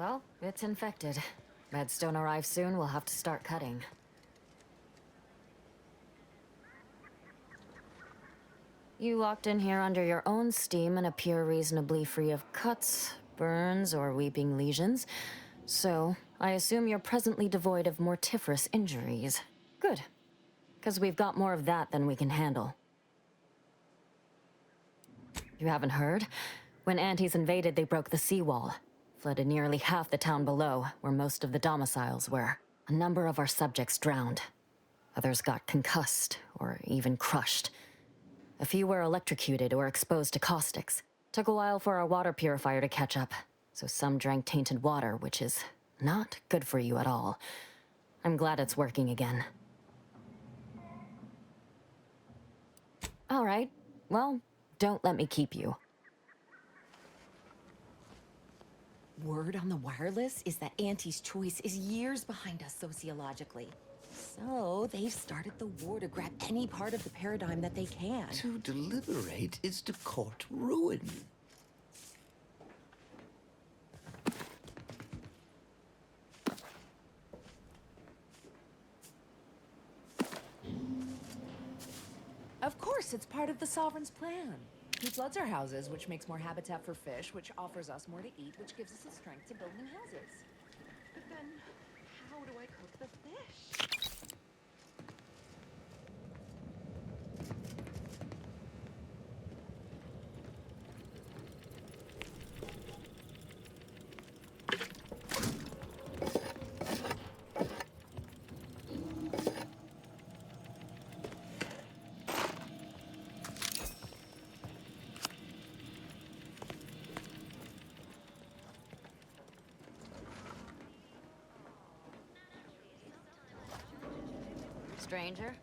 Well, it's infected. Meds don't arrive soon, we'll have to start cutting. You walked in here under your own steam and appear reasonably free of cuts, burns, or weeping lesions. So, I assume you're presently devoid of mortiferous injuries. Good. Because we've got more of that than we can handle. You haven't heard? When Antes invaded, they broke the seawall. Flooded nearly half the town below, where most of the domiciles were. A number of our subjects drowned. Others got concussed, or even crushed. A few were electrocuted or exposed to caustics. Took a while for our water purifier to catch up, so some drank tainted water, which is not good for you at all. I'm glad it's working again. All right. Well, don't let me keep you. Word on the wireless is that Auntie's choice is years behind us sociologically. So they've started the war to grab any part of the paradigm that they can. To deliberate is to court ruin. Of course, it's part of the Sovereign's plan. He floods our houses, which makes more habitat for fish, which offers us more to eat, which gives us the strength to build new houses. But then, how do I cook the fish? Stranger?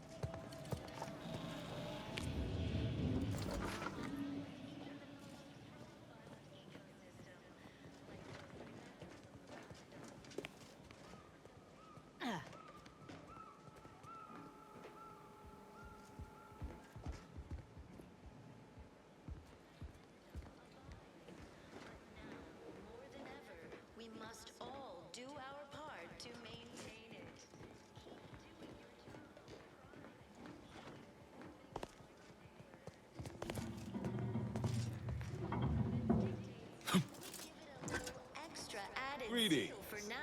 We must all do our part to maintain it. Extra added Greetings. zeal for now,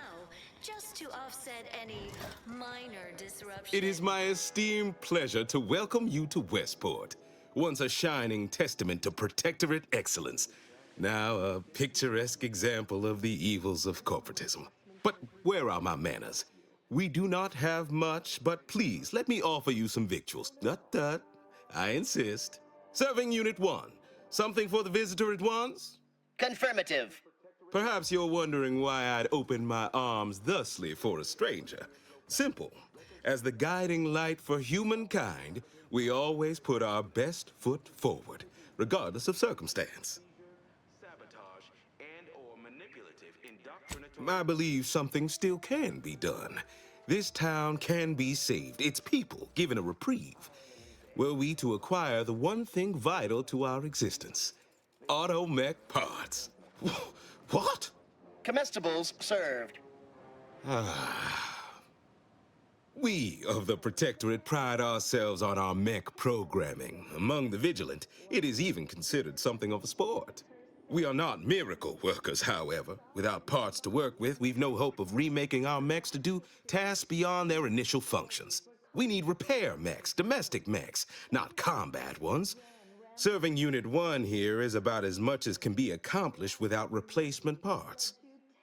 just to offset any minor disruption. It is my esteemed pleasure to welcome you to Westport, once a shining testament to protectorate excellence, now a picturesque example of the evils of corporatism. But where are my manners? We do not have much, but please let me offer you some victuals. Tut. I insist. Serving Unit 1. Something for the visitor at once? Confirmative. Perhaps you're wondering why I'd open my arms thusly for a stranger. Simple. As the guiding light for humankind, we always put our best foot forward, regardless of circumstance. Sabotage and/or manipulative indoctrination. I believe something still can be done. This town can be saved, its people given a reprieve. Were we to acquire the one thing vital to our existence: automech parts. What? Comestibles served. We of the Protectorate pride ourselves on our mech programming. Among the vigilant, it is even considered something of a sport. We are not miracle workers, however. Without parts to work with, we've no hope of remaking our mechs to do tasks beyond their initial functions. We need repair mechs, domestic mechs, not combat ones. Serving Unit 1 here is about as much as can be accomplished without replacement parts.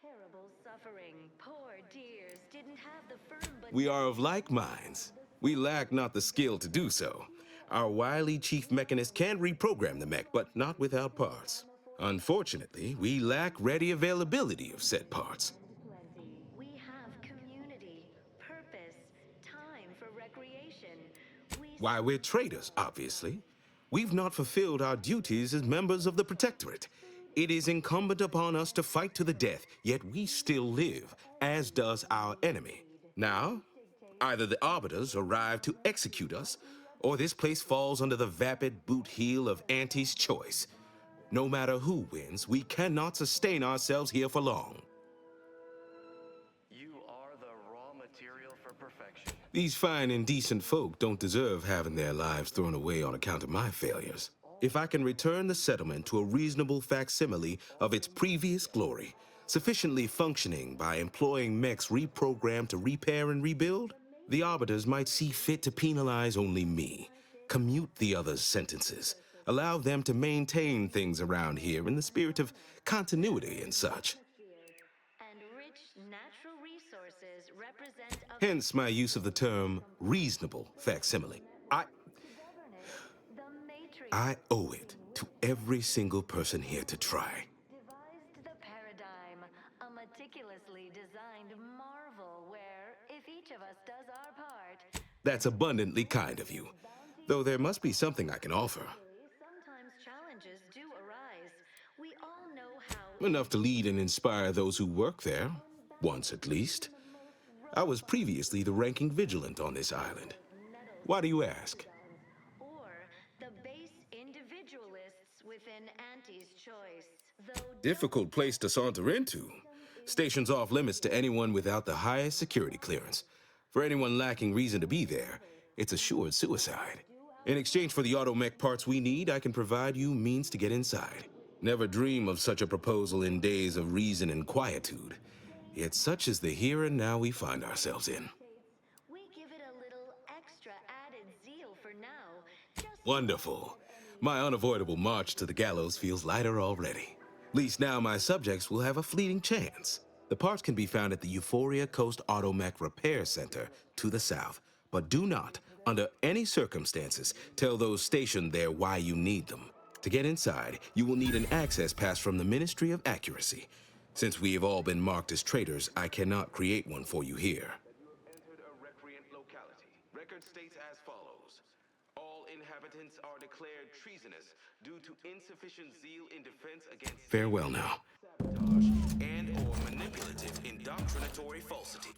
Terrible suffering. Poor dears didn't have the firm but We are of like minds. We lack not the skill to do so. Our wily chief mechanist can reprogram the mech, but not without parts. Unfortunately, we lack ready availability of said parts. we have community, purpose, time for recreation. Why, we're traitors, obviously. We've not fulfilled our duties as members of the Protectorate. It is incumbent upon us to fight to the death, yet we still live, as does our enemy. Now, either the Arbiters arrive to execute us, or this place falls under the vapid boot heel of Auntie's choice. No matter who wins, we cannot sustain ourselves here for long. These fine and decent folk don't deserve having their lives thrown away on account of my failures. If I can return the settlement to a reasonable facsimile of its previous glory, sufficiently functioning by employing mechs reprogrammed to repair and rebuild, the arbiters might see fit to penalize only me, commute the others' sentences, allow them to maintain things around here in the spirit of continuity and such. And rich natural resources represent Hence my use of the term reasonable facsimile. the matrix I owe it to every single person here to try. devised the paradigm, a meticulously designed marvel where, if each of us does our part, That's abundantly kind of you, though there must be something I can offer. sometimes challenges do arise. We all know how Enough to lead and inspire those who work there, once at least. I was previously the ranking vigilant on this island. Why do you ask? or the base individualists within Auntie's choice. Though Difficult place to saunter into. Station's off limits to anyone without the highest security clearance. For anyone lacking reason to be there, it's assured suicide. In exchange for the automech parts we need, I can provide you means to get inside. Never dream of such a proposal in days of reason and quietude. Yet such is the here and now we find ourselves in. we give it a little extra added zeal for now, just Wonderful. My unavoidable march to the gallows feels lighter already. At least now my subjects will have a fleeting chance. The parts can be found at the Euphoria Coast Automech Repair Center to the south, but do not, under any circumstances, tell those stationed there why you need them. To get inside, you will need an access pass from the Ministry of Accuracy. Since we have all been marked as traitors, I cannot create one for you here. Entered a recreant locality. Record states as follows. All inhabitants are declared treasonous due to insufficient zeal in defense against farewell now. Sabotage and or manipulative indoctrinatory falsity.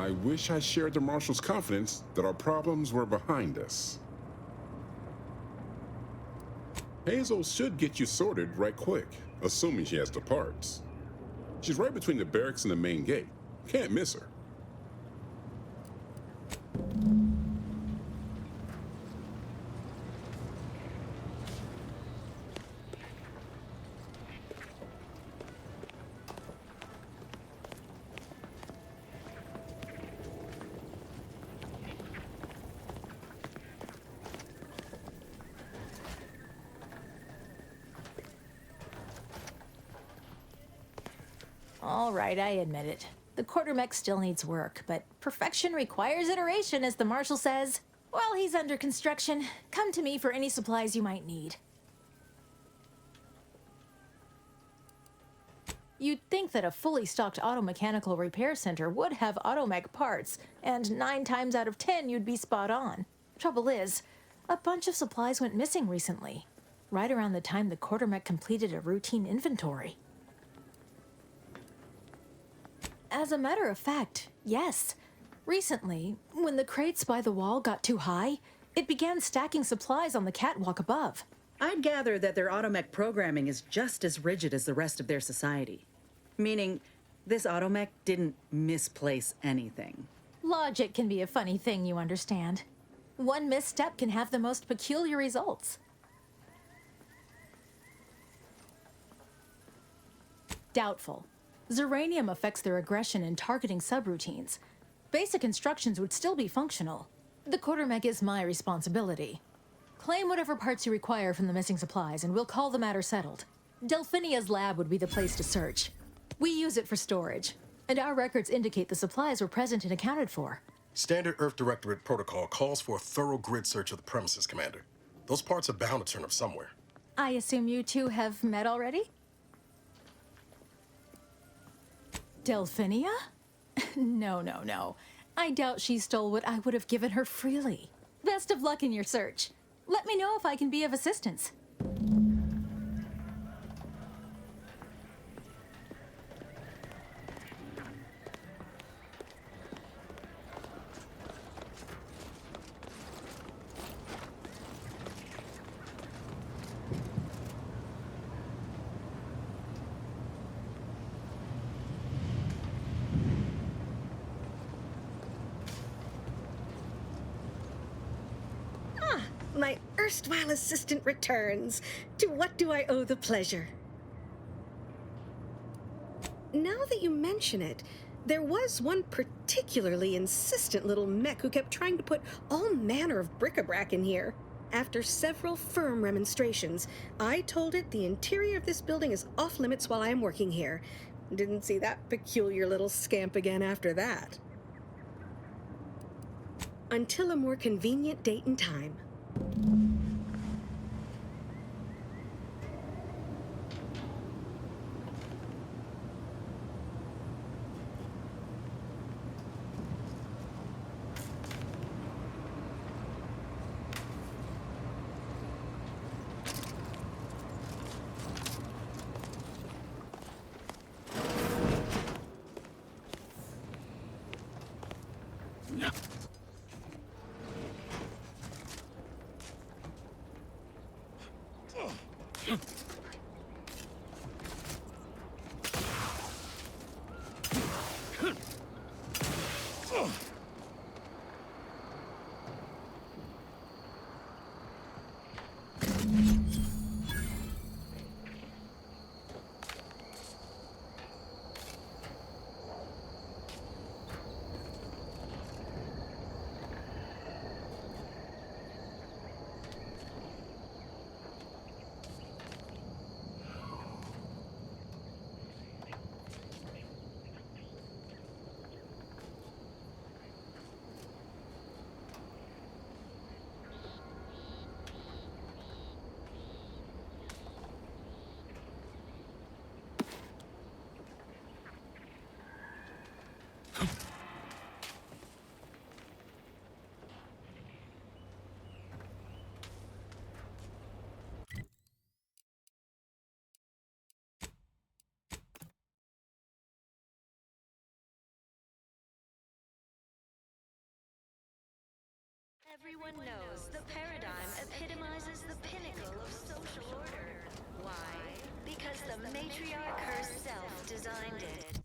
I wish I shared the Marshal's confidence that our problems were behind us. Hazel should get you sorted right quick, assuming she has the parts. She's right between the barracks and the main gate. Can't miss her. All right, I admit it. The quartermech still needs work, but perfection requires iteration, as the Marshal says. While he's under construction, come to me for any supplies you might need. You'd think that a fully stocked auto-mechanical repair center would have automech parts, and 9 times out of 10 you'd be spot on. Trouble is, a bunch of supplies went missing recently, right around the time the quartermech completed a routine inventory. As a matter of fact, yes. Recently, when the crates by the wall got too high, it began stacking supplies on the catwalk above. I'd gather that their automech programming is just as rigid as the rest of their society. Meaning, this automech didn't misplace anything. Logic can be a funny thing, you understand. One misstep can have the most peculiar results. Doubtful. Zeranium affects their aggression and targeting subroutines. Basic instructions would still be functional. The quartermech is my responsibility. Claim whatever parts you require from the missing supplies, and we'll call the matter settled. Delphinia's lab would be the place to search. We use it for storage, and our records indicate the supplies were present and accounted for. Standard Earth Directorate protocol calls for a thorough grid search of the premises, Commander. Those parts are bound to turn up somewhere. I assume you two have met already? Delphinia? No. I doubt she stole what I would have given her freely. Best of luck in your search. Let me know if I can be of assistance. My erstwhile assistant returns. To what do I owe the pleasure? Now that you mention it, there was one particularly insistent little mech who kept trying to put all manner of bric-a-brac in here. After several firm remonstrations, I told it the interior of this building is off limits while I am working here. Didn't see that peculiar little scamp again after that. Until a more convenient date and time. Everyone knows the paradigm epitomizes the pinnacle of social order. Why? Because the matriarch herself designed it.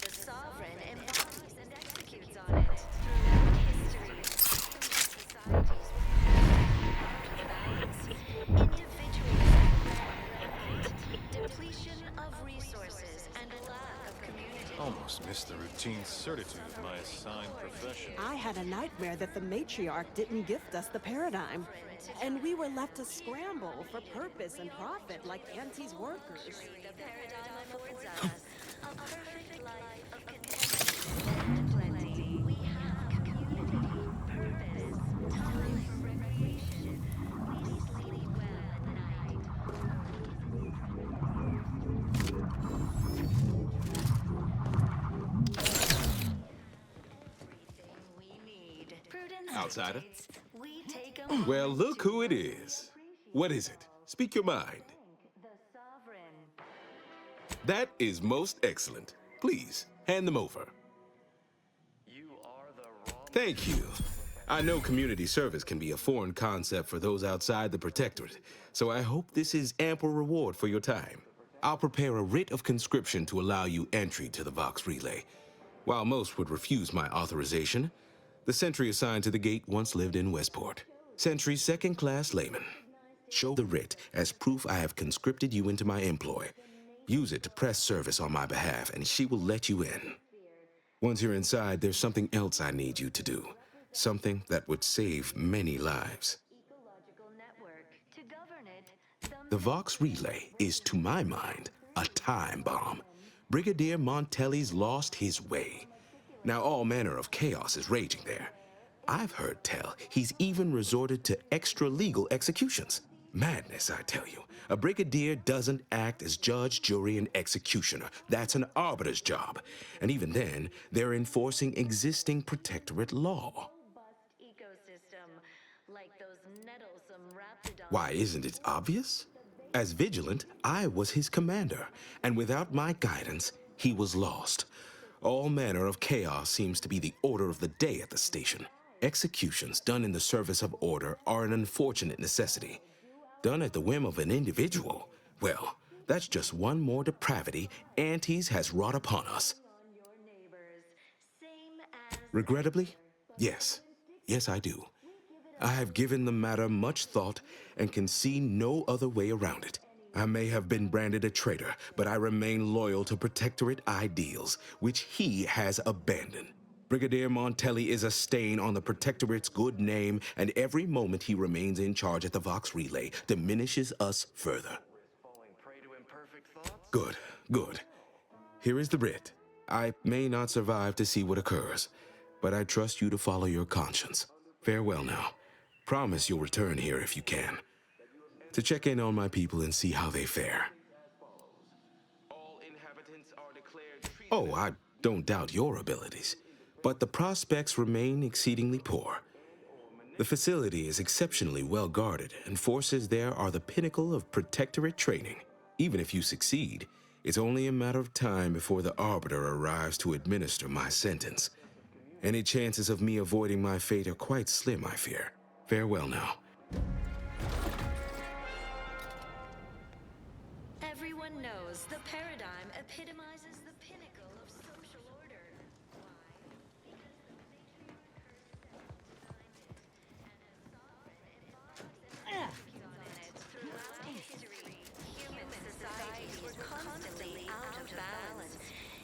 The sovereign embodies and executes on it throughout history. Societies were balance, individualism rampant, depletion of resources, and lack of community. Almost missed the routine certitude of my assigned profession. I had a nightmare that the matriarch didn't gift us the paradigm, and we were left to scramble for purpose and profit like Auntie's workers. The paradigm affords us a perfect life of contentment and plenty. We have community, purpose, time for recreation. We sleep well at night. Everything we need. Prudence Outsider? dictates we take a Well, moment look to who it is. What is it? Speak your mind. the sovereign. That is most excellent. Please, hand them over. Thank you. I know community service can be a foreign concept for those outside the Protectorate, so I hope this is ample reward for your time. I'll prepare a writ of conscription to allow you entry to the Vox Relay. While most would refuse my authorization, the sentry assigned to the gate once lived in Westport. Sentry second-class layman. Show the writ as proof I have conscripted you into my employ. Use it to press service on my behalf, and she will let you in. Once you're inside, there's something else I need you to do. Something that would save many lives. Ecological network. To govern it, The Vox Relay is, to my mind, a time bomb. Brigadier Montelli's lost his way. Now all manner of chaos is raging there. I've heard tell he's even resorted to extra-legal executions. Madness, I tell you. A brigadier doesn't act as judge, jury, and executioner. That's an arbiter's job. And even then, they're enforcing existing protectorate law. robust ecosystem, like those nettlesome raptidons. Why, isn't it obvious? As vigilant, I was his commander, and without my guidance, he was lost. All manner of chaos seems to be the order of the day at the station. Executions done in the service of order are an unfortunate necessity. Done at the whim of an individual, well, that's just one more depravity Antes has wrought upon us. On your neighbors, same as Regrettably, yes. Yes, I do. I have given the matter much thought and can see no other way around it. I may have been branded a traitor, but I remain loyal to Protectorate ideals, which he has abandoned. Brigadier Montelli is a stain on the Protectorate's good name, and every moment he remains in charge at the Vox Relay diminishes us further. Good, good. Here is the writ. I may not survive to see what occurs, but I trust you to follow your conscience. Farewell now. Promise you'll return here if you can, to check in on my people and see how they fare. Oh, I don't doubt your abilities, but the prospects remain exceedingly poor. The facility is exceptionally well guarded, and forces there are the pinnacle of protectorate training. Even if you succeed, it's only a matter of time before the Arbiter arrives to administer my sentence. Any chances of me avoiding my fate are quite slim, I fear. Farewell now. Everyone knows the paradigm epitomizes the pinnacle of social order. Why? Throughout history, human societies were constantly out of balance.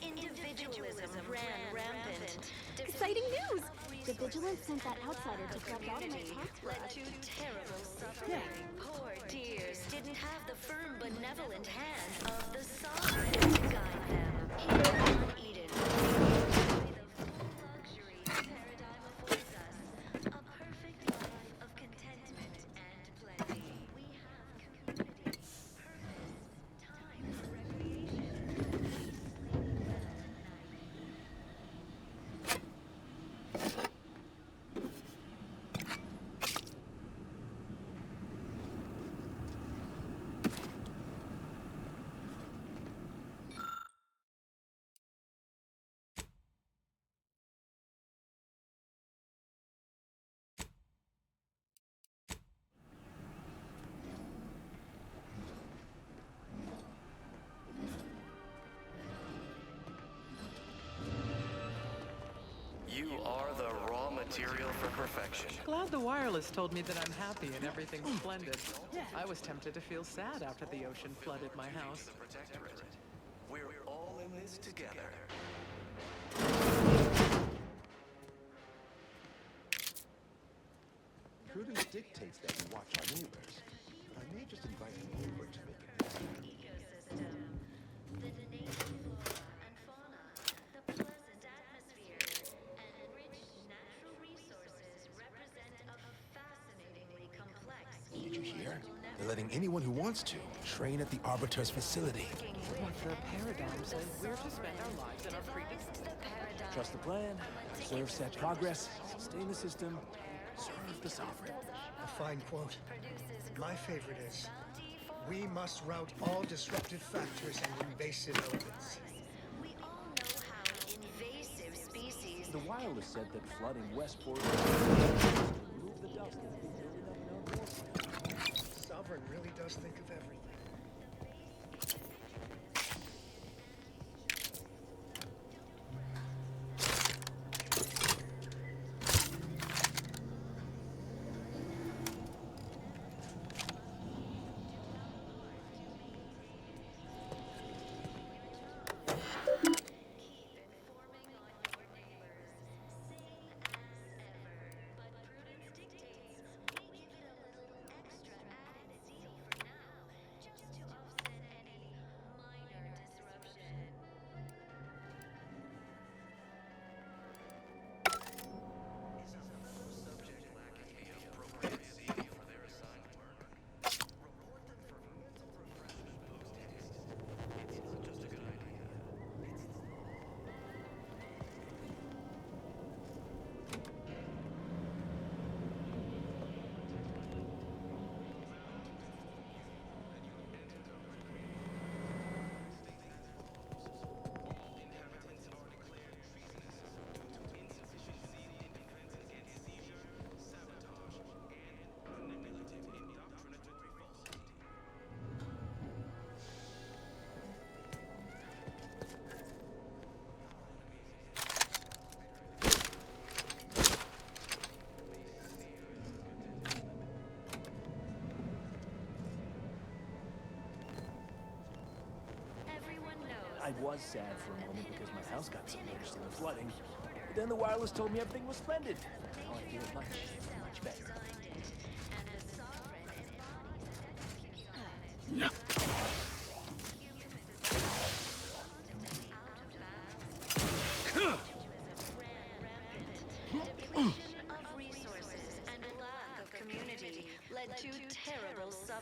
Individualism ran rampant. Exciting news! The Vigilance sent that outsider to collect automated parts for Led us. to terrible suffering. Poor dears didn't have the firm, benevolent hand of the sovereign to guide them. Here on Eden, we enjoy the full luxury the paradigm affords us. A perfect life of contentment and plenty. We have community, purpose, time for recreation. We sleep well at night. You are the raw material for perfection. Glad the wireless told me that I'm happy and everything's splendid. I was tempted to feel sad after the ocean flooded my house. We're all in this together. Prudence dictates that we watch our neighbors, but I may just invite them over to make it better. Ecosystem, the native flora and fauna, the pleasant atmosphere, and rich natural resources represent a fascinatingly complex Did you hear? They're letting anyone who wants to train at the Arbiter's facility. What the paradigm says we're to spend our lives in our freedom. Trust the plan, observe set progress, stay in the system, serve the Sovereign. A fine quote. My favorite is, we must rout all disruptive factors and invasive elements. We all know how invasive species. The wireless said that flooding Westport remove the dust that's been building up in our wasteland. Sovereign really does think of everything. I was sad for a moment because my house got submerged in the flooding. But then the wireless told me everything was splendid. Now I feel much, much better.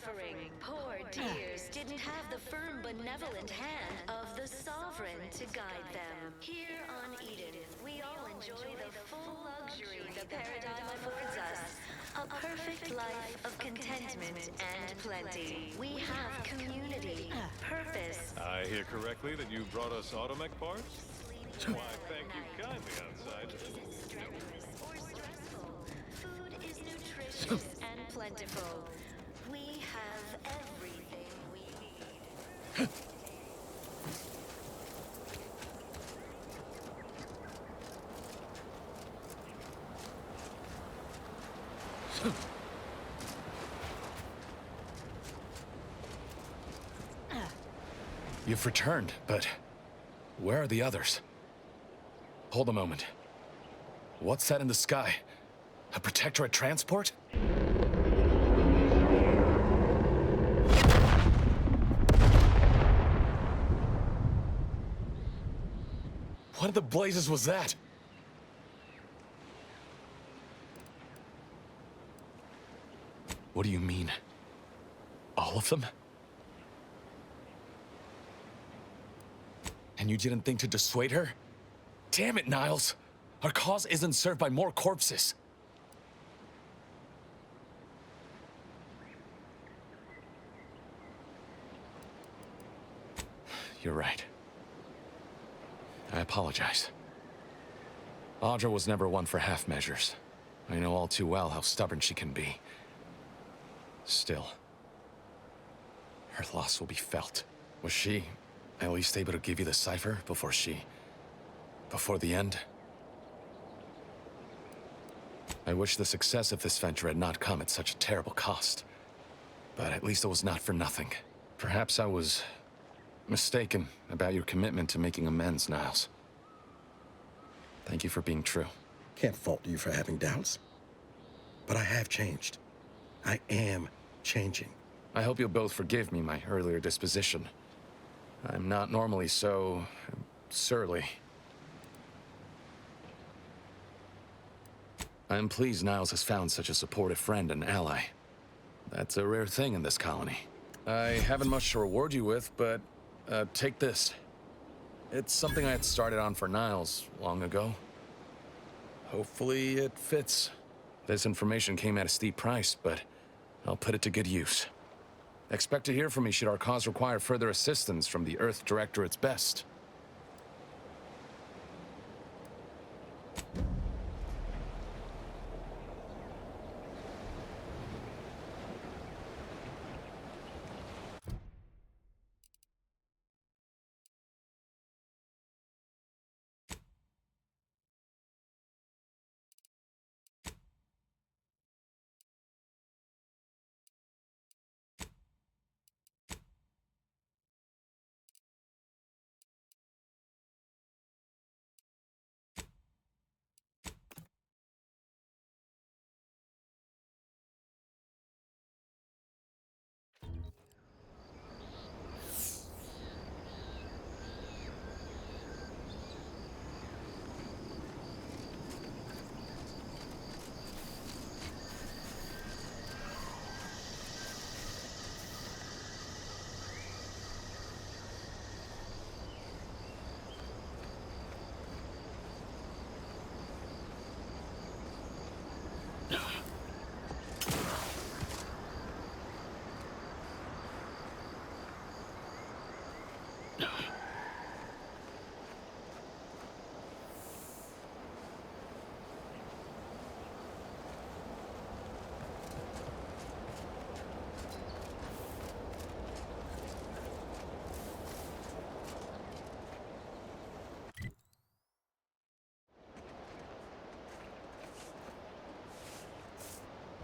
suffering, poor dears didn't have the firm, benevolent hand of the sovereign to guide them. Here on Eden, we all enjoy the full luxury the paradigm affords us. A perfect life of contentment and plenty. We have community, purpose. I hear correctly that you brought us automech parts? Why, thank you kindly, outsider. Strenuous or stressful. Food is nutritious and plentiful. We have everything we need. You've returned, but where are the others? Hold a moment. What's that in the sky? A protectorate transport? What in the blazes was that? What do you mean? All of them? And you didn't think to dissuade her? Damn it, Niles! Our cause isn't served by more corpses. You're right. I apologize. Audra was never one for half measures. I know all too well how stubborn she can be. Still, her loss will be felt. Was she at least able to give you the cipher before the end? I wish the success of this venture had not come at such a terrible cost. But at least it was not for nothing. Perhaps I was mistaken about your commitment to making amends, Niles. Thank you for being true. Can't fault you for having doubts. But I have changed. I am changing. I hope you'll both forgive me my earlier disposition. I'm not normally so surly. I'm pleased Niles has found such a supportive friend and ally. That's a rare thing in this colony. I haven't much to reward you with, but take this. It's something I had started on for Niles long ago. Hopefully it fits. This information came at a steep price, but I'll put it to good use. Expect to hear from me should our cause require further assistance from the Earth Directorate's best.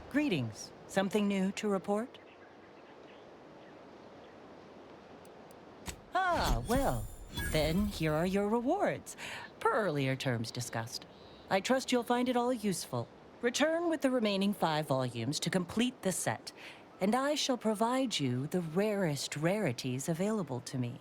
Greetings. Something new to report? Ah, well, then here are your rewards, per earlier terms discussed. I trust you'll find it all useful. Return with the remaining 5 volumes to complete the set, and I shall provide you the rarest rarities available to me.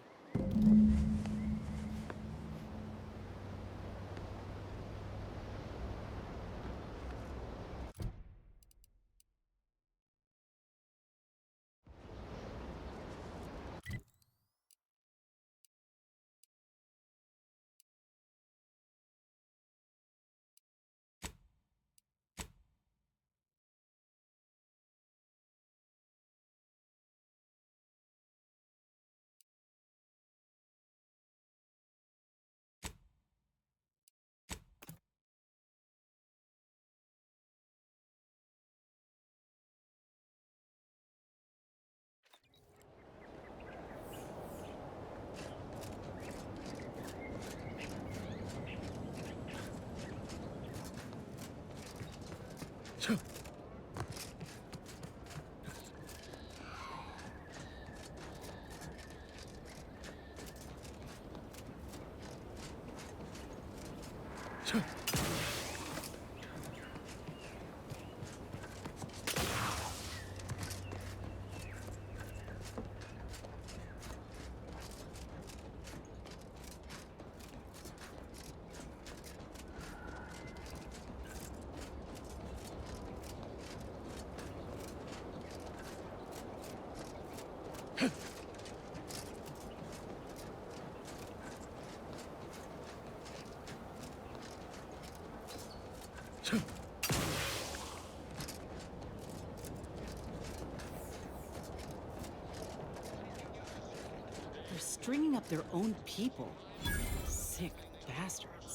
They're stringing up their own people. Sick bastards.